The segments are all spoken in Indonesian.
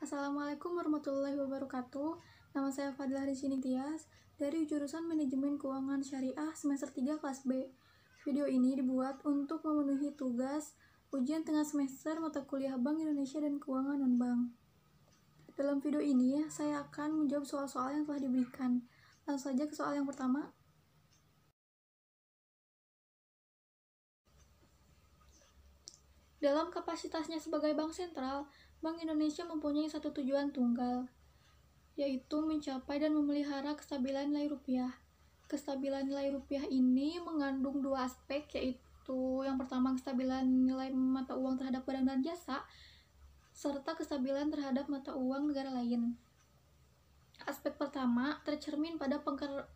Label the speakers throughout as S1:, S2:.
S1: Assalamualaikum warahmatullahi wabarakatuh. Nama saya Fadlah Rizky Tias dari jurusan Manajemen Keuangan Syariah semester 3 kelas B. Video ini dibuat untuk memenuhi tugas ujian tengah semester mata kuliah Bank Indonesia dan Keuangan Non-Bank. Dalam video ini, saya akan menjawab soal-soal yang telah diberikan. Langsung saja ke soal yang pertama. Dalam kapasitasnya sebagai bank sentral, Bank Indonesia mempunyai satu tujuan tunggal, yaitu mencapai dan memelihara kestabilan nilai rupiah. Kestabilan nilai rupiah ini mengandung dua aspek, yaitu yang pertama kestabilan nilai mata uang terhadap barang dan jasa, serta kestabilan terhadap mata uang negara lain. Aspek pertama tercermin pada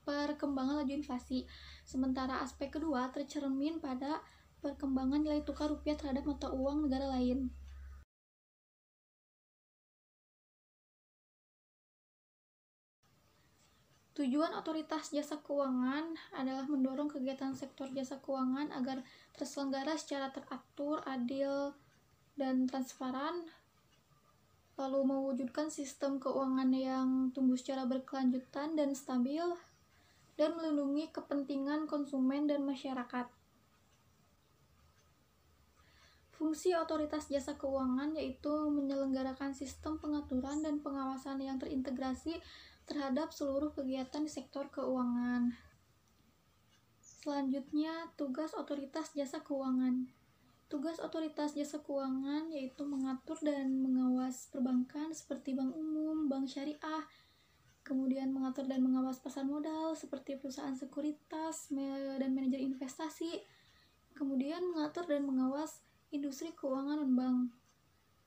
S1: perkembangan laju inflasi, sementara aspek kedua tercermin pada perkembangan nilai tukar rupiah terhadap mata uang negara lain. Tujuan otoritas jasa keuangan adalah mendorong kegiatan sektor jasa keuangan agar terselenggara secara teratur, adil, dan transparan, lalu mewujudkan sistem keuangan yang tumbuh secara berkelanjutan dan stabil, dan melindungi kepentingan konsumen dan masyarakat. Fungsi otoritas jasa keuangan yaitu menyelenggarakan sistem pengaturan dan pengawasan yang terintegrasi terhadap seluruh kegiatan di sektor keuangan. Selanjutnya, tugas otoritas jasa keuangan. Tugas otoritas jasa keuangan yaitu mengatur dan mengawas perbankan seperti bank umum, bank syariah, kemudian mengatur dan mengawas pasar modal seperti perusahaan sekuritas dan manajer investasi, kemudian mengatur dan mengawas industri keuangan non-bank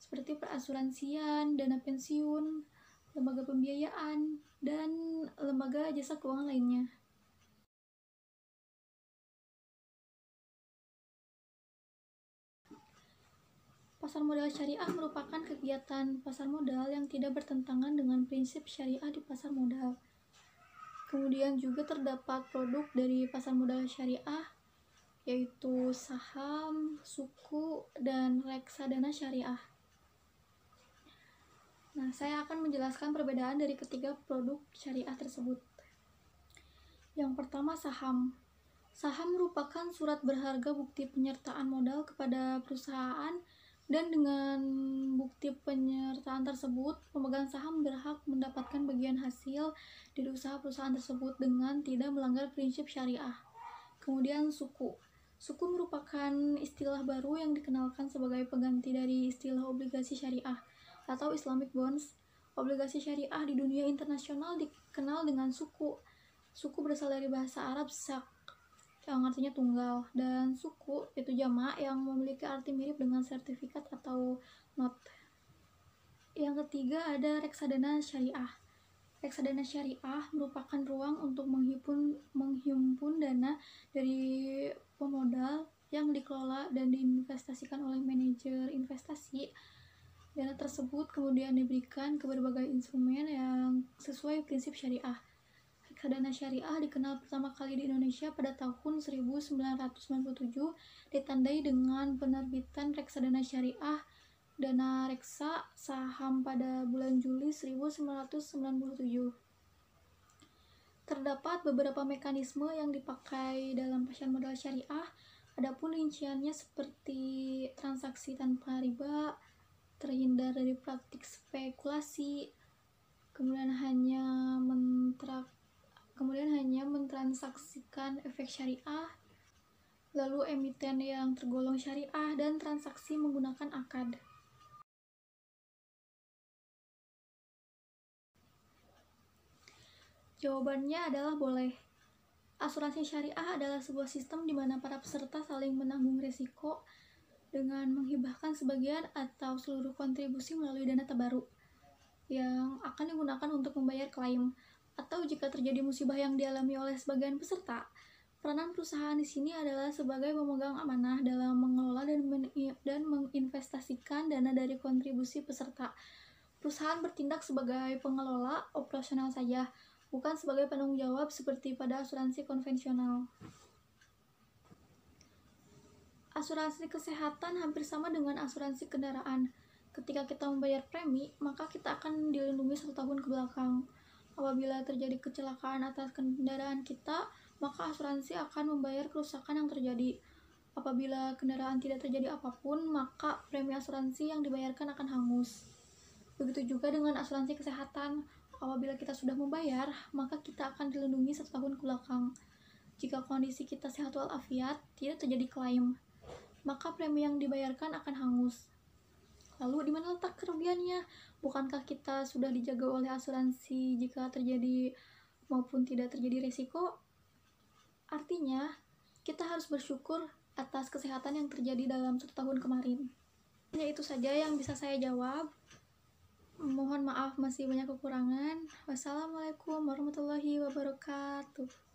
S1: seperti perasuransian, dana pensiun, lembaga pembiayaan, dan lembaga jasa keuangan lainnya. Pasar modal syariah merupakan kegiatan pasar modal yang tidak bertentangan dengan prinsip syariah di pasar modal. Kemudian juga terdapat produk dari pasar modal syariah, yaitu saham, suku, dan reksadana syariah. Nah, saya akan menjelaskan perbedaan dari ketiga produk syariah tersebut. Yang pertama, saham. Saham merupakan surat berharga bukti penyertaan modal kepada perusahaan, dan dengan bukti penyertaan tersebut, pemegang saham berhak mendapatkan bagian hasil dari usaha perusahaan tersebut dengan tidak melanggar prinsip syariah. Kemudian suku. Suku merupakan istilah baru yang dikenalkan sebagai pengganti dari istilah obligasi syariah atau Islamic bonds. Obligasi syariah di dunia internasional dikenal dengan suku. Suku berasal dari bahasa Arab sak, yang artinya tunggal, dan suku itu jamak yang memiliki arti mirip dengan sertifikat atau not. Yang ketiga ada reksadana syariah. Reksadana syariah merupakan ruang untuk menghimpun dana dari pemodal yang dikelola dan diinvestasikan oleh manajer investasi. Dana tersebut kemudian diberikan ke berbagai instrumen yang sesuai prinsip syariah. Reksadana syariah dikenal pertama kali di Indonesia pada tahun 1997, ditandai dengan penerbitan reksadana syariah Dana Reksa Saham pada bulan Juli 1997. Terdapat beberapa mekanisme yang dipakai dalam pasar modal syariah, adapun rinciannya seperti transaksi tanpa riba, terhindar dari praktik spekulasi, kemudian hanya mentransaksikan efek syariah, lalu emiten yang tergolong syariah, dan transaksi menggunakan akad. Jawabannya adalah boleh. Asuransi syariah adalah sebuah sistem di mana para peserta saling menanggung risiko dengan menghibahkan sebagian atau seluruh kontribusi melalui dana tabaruk yang akan digunakan untuk membayar klaim, atau jika terjadi musibah yang dialami oleh sebagian peserta. Peranan perusahaan di sini adalah sebagai pemegang amanah dalam mengelola dan menginvestasikan dana dari kontribusi peserta. Perusahaan bertindak sebagai pengelola operasional saja, bukan sebagai penanggung jawab seperti pada asuransi konvensional. Asuransi kesehatan hampir sama dengan asuransi kendaraan. Ketika kita membayar premi, maka kita akan dilindungi 1 tahun ke belakang. Apabila terjadi kecelakaan atas kendaraan kita, maka asuransi akan membayar kerusakan yang terjadi. Apabila kendaraan tidak terjadi apapun, maka premi asuransi yang dibayarkan akan hangus. Begitu juga dengan asuransi kesehatan. Apabila kita sudah membayar, maka kita akan dilindungi 1 tahun ke belakang. Jika kondisi kita sehat walafiat, tidak terjadi klaim, maka premi yang dibayarkan akan hangus. Lalu di mana letak kerugiannya? Bukankah kita sudah dijaga oleh asuransi jika terjadi maupun tidak terjadi risiko? Artinya, kita harus bersyukur atas kesehatan yang terjadi dalam 1 tahun kemarin. Hanya itu saja yang bisa saya jawab. Mohon maaf masih banyak kekurangan. Wassalamualaikum warahmatullahi wabarakatuh.